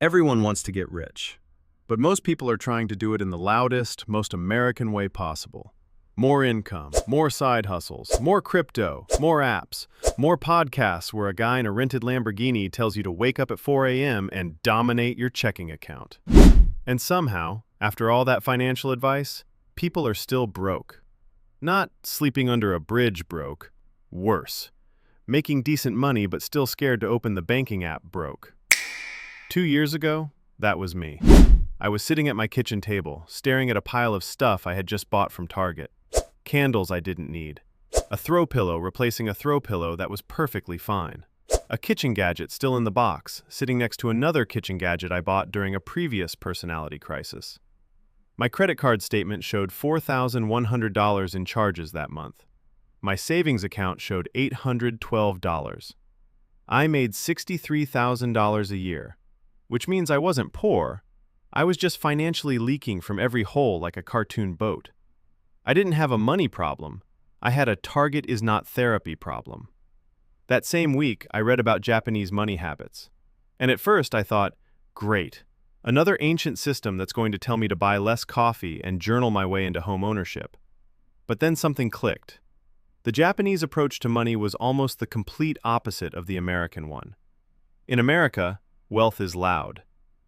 Everyone wants to get rich, but most people are trying to do it in the loudest, most American way possible. More income, more side hustles, more crypto, more apps, more podcasts where a guy in a rented Lamborghini tells you to wake up at 4 a.m. and dominate your checking account. And somehow, after all that financial advice, people are still broke. Not sleeping under a bridge broke. Worse. Making decent money but still scared to open the banking app broke. 2 years ago, that was me. I was sitting at my kitchen table, staring at a pile of stuff I had just bought from Target. Candles I didn't need. A throw pillow replacing a throw pillow that was perfectly fine. A kitchen gadget still in the box, sitting next to another kitchen gadget I bought during a previous personality crisis. My credit card statement showed $4,100 in charges that month. My savings account showed $812. I made $63,000 a year, which means I wasn't poor. I was just financially leaking from every hole like a cartoon boat. I didn't have a money problem. I had a Target is not therapy problem. That same week, I read about Japanese money habits. And at first I thought, great, another ancient system that's going to tell me to buy less coffee and journal my way into home ownership. But then something clicked. The Japanese approach to money was almost the complete opposite of the American one. In America, wealth is loud.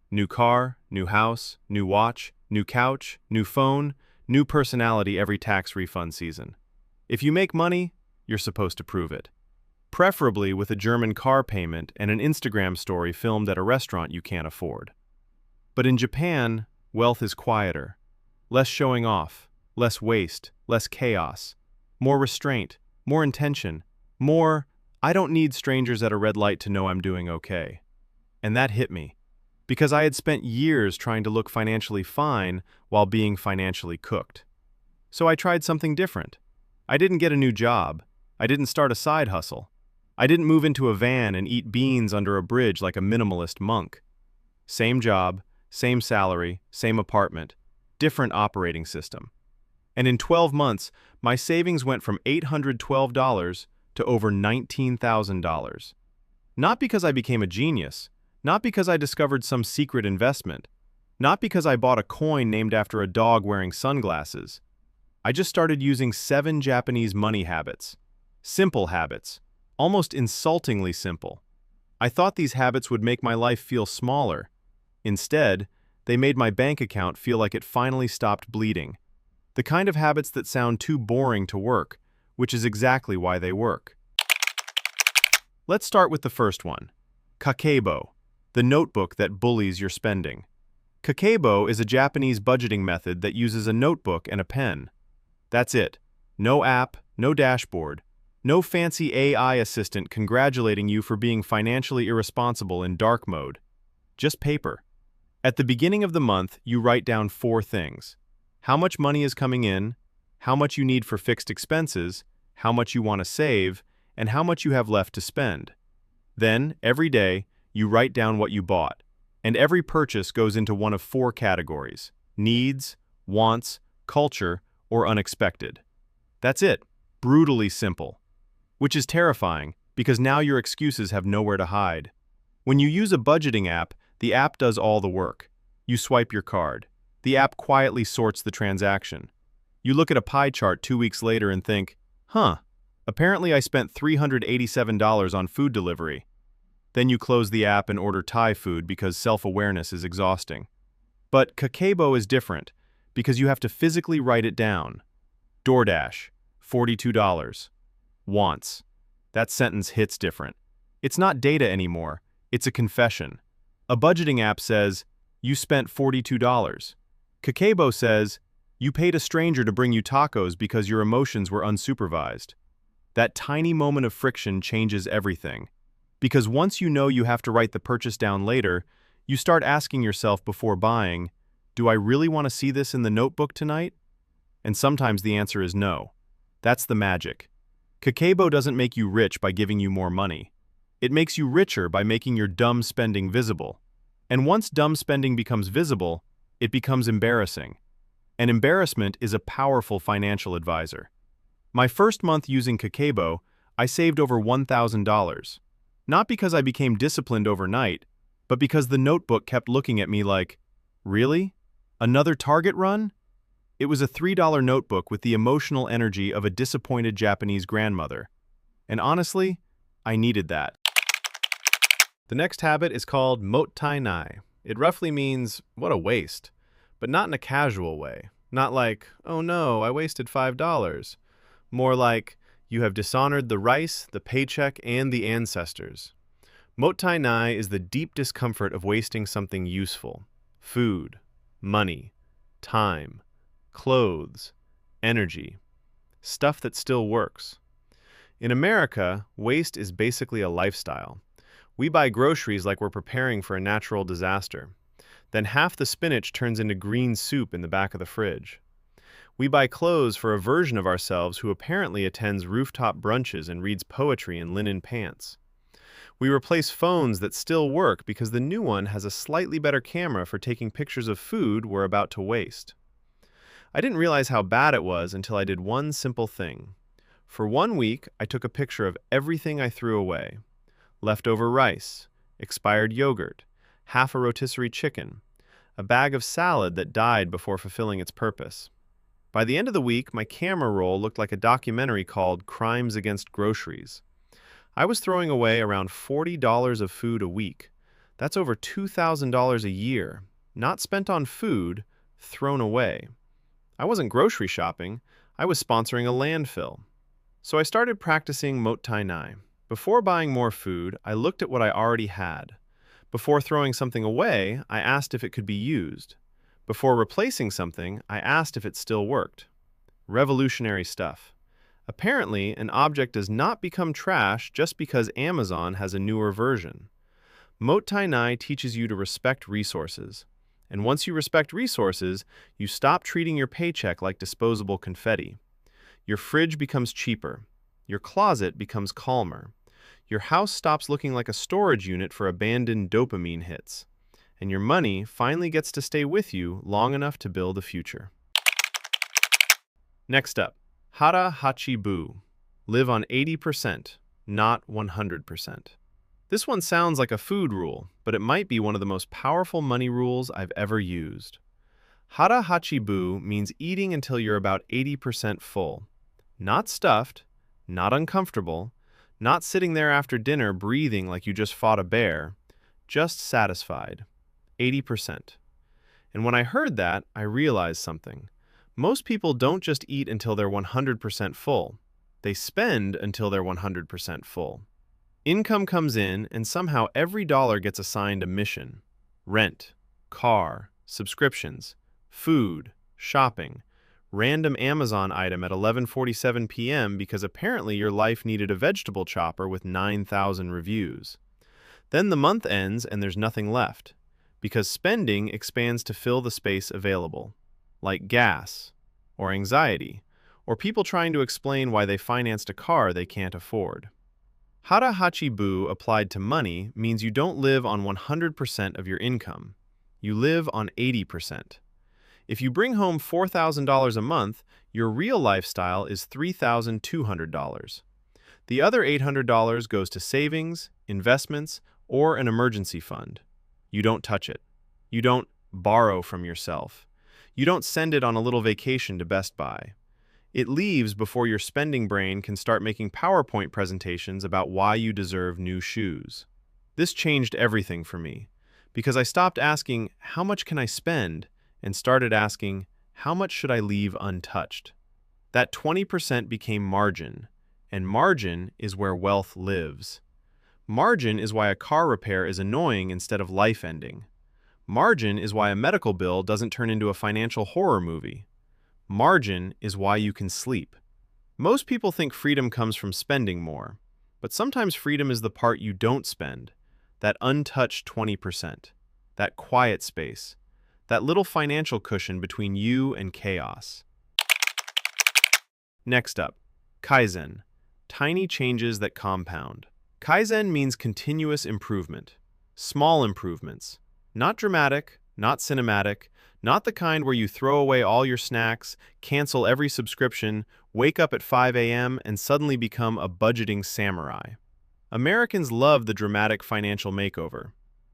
New car, new house, new watch, new couch, new phone, new personality every tax refund season. If you make money, you're supposed to prove it. Preferably with a German car payment and an Instagram story filmed at a restaurant you can't afford. But in Japan, wealth is quieter. Less showing off, less waste, less chaos, more restraint, more intention, more, I don't need strangers at a red light to know I'm doing okay. And that hit me, because I had spent years trying to look financially fine while being financially cooked. So I tried something different. I didn't get a new job. I didn't start a side hustle. I didn't move into a van and eat beans under a bridge like a minimalist monk. Same job, same salary, same apartment, different operating system. And in 12 months, my savings went from $812 to over $19,000. Not because I became a genius, not because I discovered some secret investment, not because I bought a coin named after a dog wearing sunglasses. I just started using 7 Japanese money habits. Simple habits, almost insultingly simple. I thought these habits would make my life feel smaller. Instead, they made my bank account feel like it finally stopped bleeding. The kind of habits that sound too boring to work, which is exactly why they work. Let's start with the first one, Kakeibo, the notebook that bullies your spending. Kakeibo is a Japanese budgeting method that uses a notebook and a pen. That's it. No app, no dashboard, no fancy AI assistant congratulating you for being financially irresponsible in dark mode. Just paper. At the beginning of the month, you write down 4 things. How much money is coming in, how much you need for fixed expenses, how much you want to save, and how much you have left to spend. Then, every day, you write down what you bought, and every purchase goes into one of 4 categories: needs, wants, culture, or unexpected. That's it. Brutally simple. Which is terrifying, because now your excuses have nowhere to hide. When you use a budgeting app, the app does all the work. You swipe your card. The app quietly sorts the transaction. You look at a pie chart 2 weeks later and think, apparently I spent $387 on food delivery. Then you close the app and order Thai food because self-awareness is exhausting. But Kakeibo is different, because you have to physically write it down. DoorDash, $42. Wants. That sentence hits different. It's not data anymore, it's a confession. A budgeting app says, you spent $42. Kakeibo says, you paid a stranger to bring you tacos because your emotions were unsupervised. That tiny moment of friction changes everything. Because once you know you have to write the purchase down later, you start asking yourself before buying, do I really want to see this in the notebook tonight? And sometimes the answer is no. That's the magic. Kakeibo doesn't make you rich by giving you more money. It makes you richer by making your dumb spending visible. And once dumb spending becomes visible, it becomes embarrassing. And embarrassment is a powerful financial advisor. My first month using Kakeibo, I saved over $1,000. Not because I became disciplined overnight, but because the notebook kept looking at me like, really? Another Target run? It was a $3 notebook with the emotional energy of a disappointed Japanese grandmother. And honestly, I needed that. The next habit is called Mottainai. It roughly means, what a waste, but not in a casual way. Not like, oh no, I wasted $5. More like, you have dishonored the rice, the paycheck, and the ancestors. Mottainai is the deep discomfort of wasting something useful. Food, money, time, clothes, energy. Stuff that still works. In America, waste is basically a lifestyle. We buy groceries like we're preparing for a natural disaster. Then half the spinach turns into green soup in the back of the fridge. We buy clothes for a version of ourselves who apparently attends rooftop brunches and reads poetry in linen pants. We replace phones that still work because the new one has a slightly better camera for taking pictures of food we're about to waste. I didn't realize how bad it was until I did one simple thing. For 1 week, I took a picture of everything I threw away. Leftover rice, expired yogurt, half a rotisserie chicken, a bag of salad that died before fulfilling its purpose. By the end of the week, my camera roll looked like a documentary called Crimes Against Groceries. I was throwing away around $40 of food a week. That's over $2,000 a year, not spent on food, thrown away. I wasn't grocery shopping, I was sponsoring a landfill. So I started practicing Mottainai. Before buying more food, I looked at what I already had. Before throwing something away, I asked if it could be used. Before replacing something, I asked if it still worked. Revolutionary stuff. Apparently, an object does not become trash just because Amazon has a newer version. Mottainai teaches you to respect resources. And once you respect resources, you stop treating your paycheck like disposable confetti. Your fridge becomes cheaper. Your closet becomes calmer. Your house stops looking like a storage unit for abandoned dopamine hits. And your money finally gets to stay with you long enough to build a future. Next up, Hara Hachi Bu. Live on 80%, not 100%. This one sounds like a food rule, but it might be one of the most powerful money rules I've ever used. Hara Hachi Bu means eating until you're about 80% full. Not stuffed, not uncomfortable, not sitting there after dinner breathing like you just fought a bear, just satisfied. 80%. And when I heard that, I realized something. Most people don't just eat until they're 100% full. They spend until they're 100% full. Income comes in, and somehow every dollar gets assigned a mission. Rent, car, subscriptions, food, shopping, random Amazon item at 11:47 p.m. because apparently your life needed a vegetable chopper with 9,000 reviews. Then the month ends and there's nothing left, because spending expands to fill the space available, like gas, or anxiety, or people trying to explain why they financed a car they can't afford. Hara Hachi Bu applied to money means you don't live on 100% of your income. You live on 80%. If you bring home $4,000 a month, your real lifestyle is $3,200. The other $800 goes to savings, investments, or an emergency fund. You don't touch it. You don't borrow from yourself. You don't send it on a little vacation to Best Buy. It leaves before your spending brain can start making PowerPoint presentations about why you deserve new shoes. This changed everything for me, because I stopped asking, how much can I spend, and started asking, how much should I leave untouched? That 20% became margin, and margin is where wealth lives. Margin is why a car repair is annoying instead of life-ending. Margin is why a medical bill doesn't turn into a financial horror movie. Margin is why you can sleep. Most people think freedom comes from spending more, but sometimes freedom is the part you don't spend, that untouched 20%, that quiet space, that little financial cushion between you and chaos. Next up, Kaizen, tiny changes that compound. Kaizen means continuous improvement, small improvements, not dramatic, not cinematic, not the kind where you throw away all your snacks, cancel every subscription, wake up at 5 a.m. and suddenly become a budgeting samurai. Americans love the dramatic financial makeover.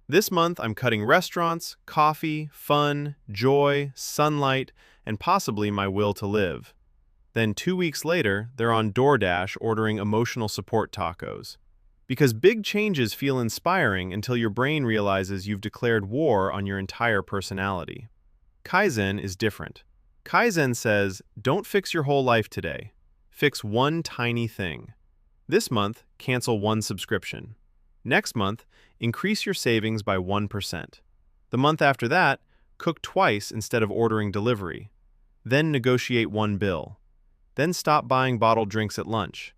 This month, I'm cutting restaurants, coffee, fun, joy, sunlight, and possibly my will to live. Then 2 weeks later, they're on DoorDash ordering emotional support tacos. Because big changes feel inspiring until your brain realizes you've declared war on your entire personality. Kaizen is different. Kaizen says, don't fix your whole life today. Fix one tiny thing. This month, cancel one subscription. Next month, increase your savings by 1%. The month after that, cook twice instead of ordering delivery. Then negotiate one bill. Then stop buying bottled drinks at lunch.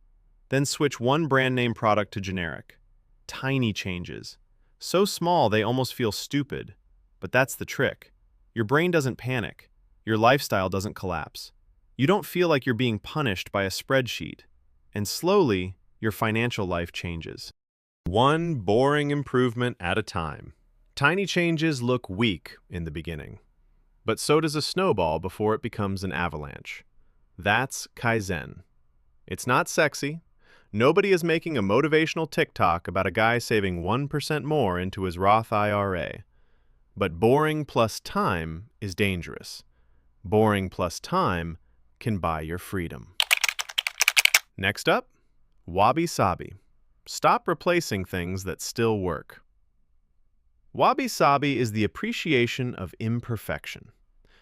Then switch one brand name product to generic. Tiny changes. So small they almost feel stupid. But that's the trick. Your brain doesn't panic. Your lifestyle doesn't collapse. You don't feel like you're being punished by a spreadsheet. And slowly, your financial life changes. One boring improvement at a time. Tiny changes look weak in the beginning. But so does a snowball before it becomes an avalanche. That's Kaizen. It's not sexy. Nobody is making a motivational TikTok about a guy saving 1% more into his Roth IRA. But boring plus time is dangerous. Boring plus time can buy your freedom. Next up, Wabi-Sabi. Stop replacing things that still work. Wabi-Sabi is the appreciation of imperfection.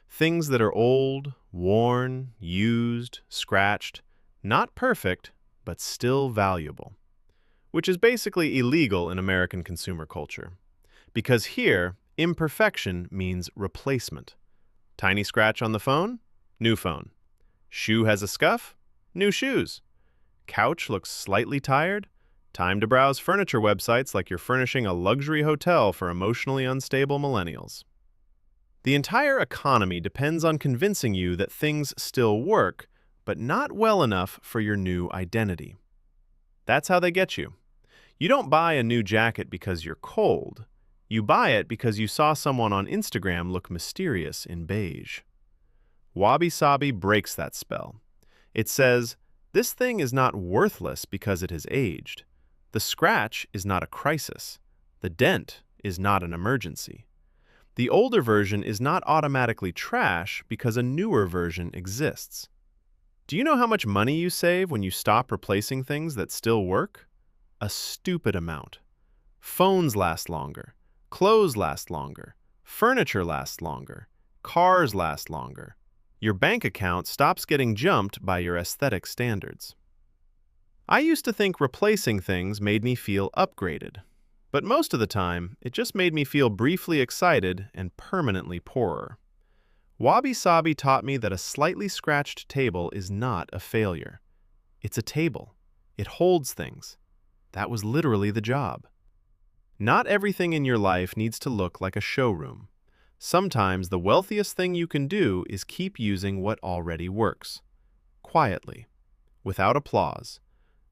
Things that are old, worn, used, scratched, not perfect, but still valuable. Which is basically illegal in American consumer culture. Because here, imperfection means replacement. Tiny scratch on the phone? New phone. Shoe has a scuff? New shoes. Couch looks slightly tired? Time to browse furniture websites like you're furnishing a luxury hotel for emotionally unstable millennials. The entire economy depends on convincing you that things still work, but not well enough for your new identity. That's how they get you. You don't buy a new jacket because you're cold. You buy it because you saw someone on Instagram look mysterious in beige. Wabi-Sabi breaks that spell. It says, this thing is not worthless because it has aged. The scratch is not a crisis. The dent is not an emergency. The older version is not automatically trash because a newer version exists. Do you know how much money you save when you stop replacing things that still work? A stupid amount. Phones last longer. Clothes last longer. Furniture lasts longer. Cars last longer. Your bank account stops getting jumped by your aesthetic standards. I used to think replacing things made me feel upgraded, but most of the time, it just made me feel briefly excited and permanently poorer. Wabi-Sabi taught me that a slightly scratched table is not a failure. It's a table. It holds things. That was literally the job. Not everything in your life needs to look like a showroom. Sometimes the wealthiest thing you can do is keep using what already works. Quietly. Without applause.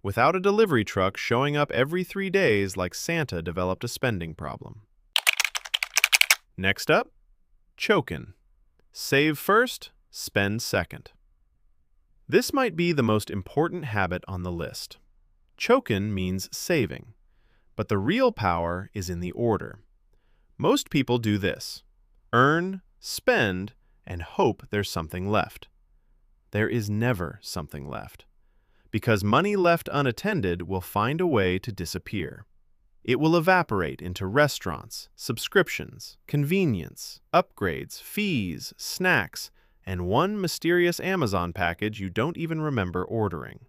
Without a delivery truck showing up every 3 days like Santa developed a spending problem. Next up, Chokin. Save first, spend second. This might be the most important habit on the list. Chokin means saving, but the real power is in the order. Most people do this: earn, spend, and hope there's something left. There is never something left. Because money left unattended will find a way to disappear. It will evaporate into restaurants, subscriptions, convenience, upgrades, fees, snacks, and one mysterious Amazon package you don't even remember ordering.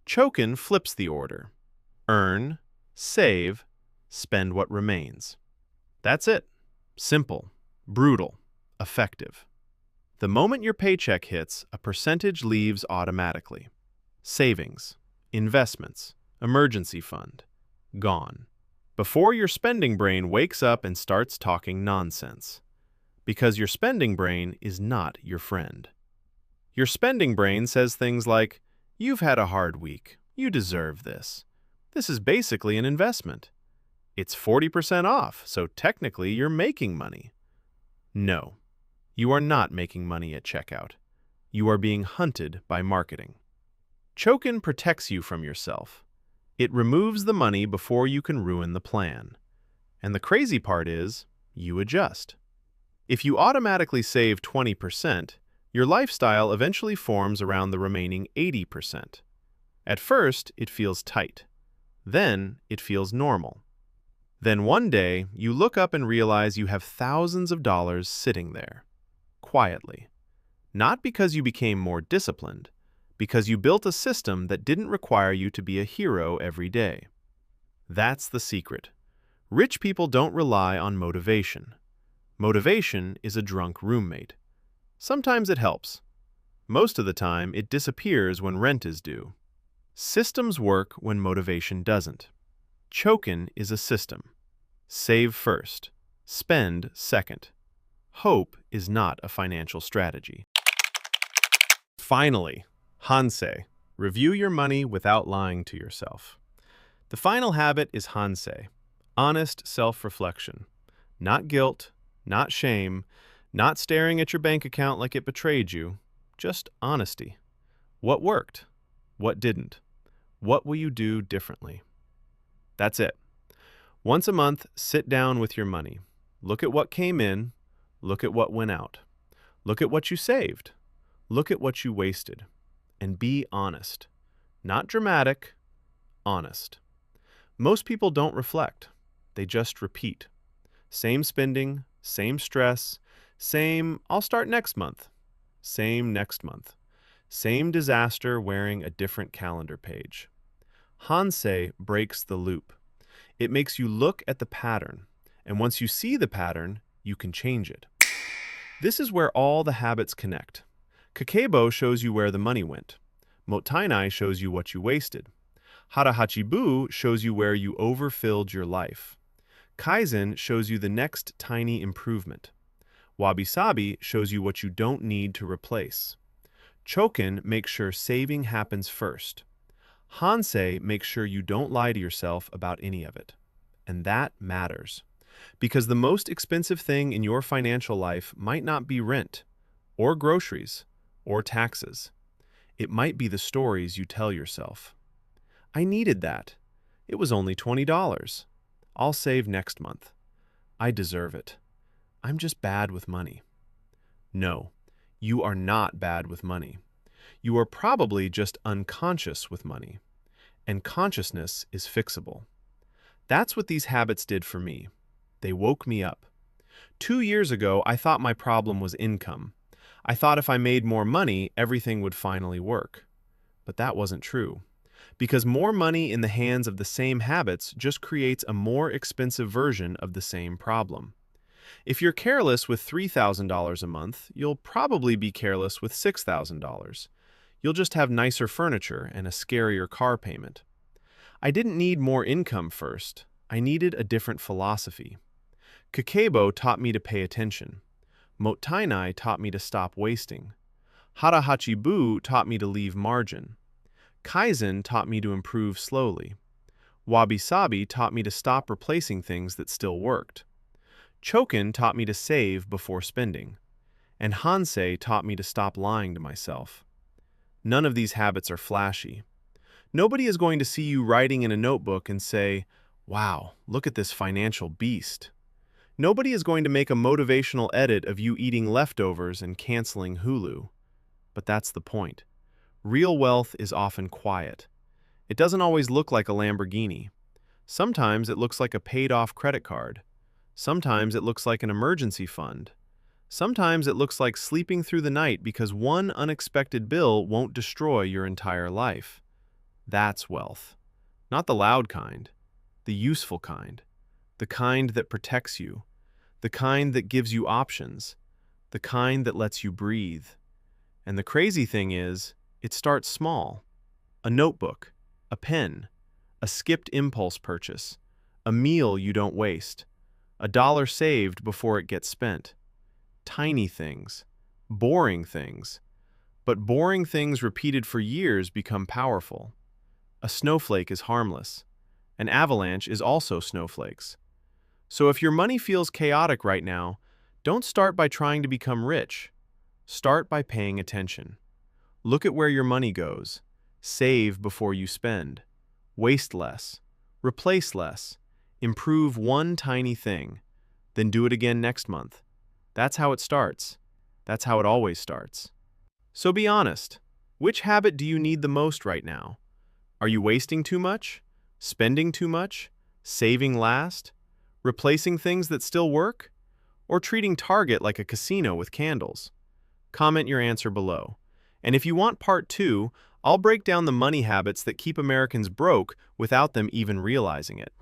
Chokin flips the order. Earn, save, spend what remains. That's it. Simple, brutal, effective. The moment your paycheck hits, a percentage leaves automatically. Savings, investments, emergency fund, gone. Before your spending brain wakes up and starts talking nonsense. Because your spending brain is not your friend. Your spending brain says things like, "You've had a hard week. You deserve this. This is basically an investment. It's 40% off, so technically you're making money." No, you are not making money at checkout. You are being hunted by marketing. Chokin protects you from yourself. It removes the money before you can ruin the plan. And the crazy part is, you adjust. If you automatically save 20%, your lifestyle eventually forms around the remaining 80%. At first, it feels tight. Then, it feels normal. Then one day, you look up and realize you have thousands of dollars sitting there, quietly. Not because you became more disciplined, because you built a system that didn't require you to be a hero every day. That's the secret. Rich people don't rely on motivation. Motivation is a drunk roommate. Sometimes it helps. Most of the time, it disappears when rent is due. Systems work when motivation doesn't. Chokin is a system. Save first. Spend second. Hope is not a financial strategy. Finally, Hansei. Review your money without lying to yourself. The final habit is Hansei. Honest self-reflection. Not guilt, not shame, not staring at your bank account like it betrayed you. Just honesty. What worked? What didn't? What will you do differently? That's it. Once a month, sit down with your money. Look at what came in. Look at what went out. Look at what you saved. Look at what you wasted. And be honest. Not dramatic, honest. Most people don't reflect. They just repeat. Same spending, same stress, same "I'll start next month." Same next month. Same disaster wearing a different calendar page. Hansei breaks the loop. It makes you look at the pattern, and once you see the pattern, you can change it. This is where all the habits connect. Kakeibo shows you where the money went. Mottainai shows you what you wasted. Hara Hachi Bu shows you where you overfilled your life. Kaizen shows you the next tiny improvement. Wabi-Sabi shows you what you don't need to replace. Chokin makes sure saving happens first. Hansei makes sure you don't lie to yourself about any of it. And that matters. Because the most expensive thing in your financial life might not be rent, or groceries, or taxes. It might be the stories you tell yourself. I needed that. It was only $20. I'll save next month. I deserve it. I'm just bad with money. No, you are not bad with money. You are probably just unconscious with money. And consciousness is fixable. That's what these habits did for me. They woke me up. 2 years ago, I thought my problem was income. I thought if I made more money, everything would finally work. But that wasn't true. Because more money in the hands of the same habits just creates a more expensive version of the same problem. If you're careless with $3,000 a month, you'll probably be careless with $6,000. You'll just have nicer furniture and a scarier car payment. I didn't need more income first. I needed a different philosophy. Kakeibo taught me to pay attention. Mottainai taught me to stop wasting. Hara Hachi Bu taught me to leave margin. Kaizen taught me to improve slowly. Wabi-Sabi taught me to stop replacing things that still worked. Chokin taught me to save before spending. And Hansei taught me to stop lying to myself. None of these habits are flashy. Nobody is going to see you writing in a notebook and say, "Wow, look at this financial beast." Nobody is going to make a motivational edit of you eating leftovers and canceling Hulu. But that's the point. Real wealth is often quiet. It doesn't always look like a Lamborghini. Sometimes it looks like a paid-off credit card. Sometimes it looks like an emergency fund. Sometimes it looks like sleeping through the night because one unexpected bill won't destroy your entire life. That's wealth. Not the loud kind, the useful kind, the kind that protects you, the kind that gives you options, the kind that lets you breathe. And the crazy thing is, it starts small. A notebook, a pen, a skipped impulse purchase, a meal you don't waste, $1 saved before it gets spent. Tiny things, boring things. But boring things repeated for years become powerful. A snowflake is harmless. An avalanche is also snowflakes. So if your money feels chaotic right now, don't start by trying to become rich. Start by paying attention. Look at where your money goes. Save before you spend. Waste less. Replace less. Improve one tiny thing, then do it again next month. That's how it starts. That's how it always starts. So be honest. Which habit do you need the most right now? Are you wasting too much? Spending too much? Saving last? Replacing things that still work? Or treating Target like a casino with candles? Comment your answer below. And if you want part 2, I'll break down the money habits that keep Americans broke without them even realizing it.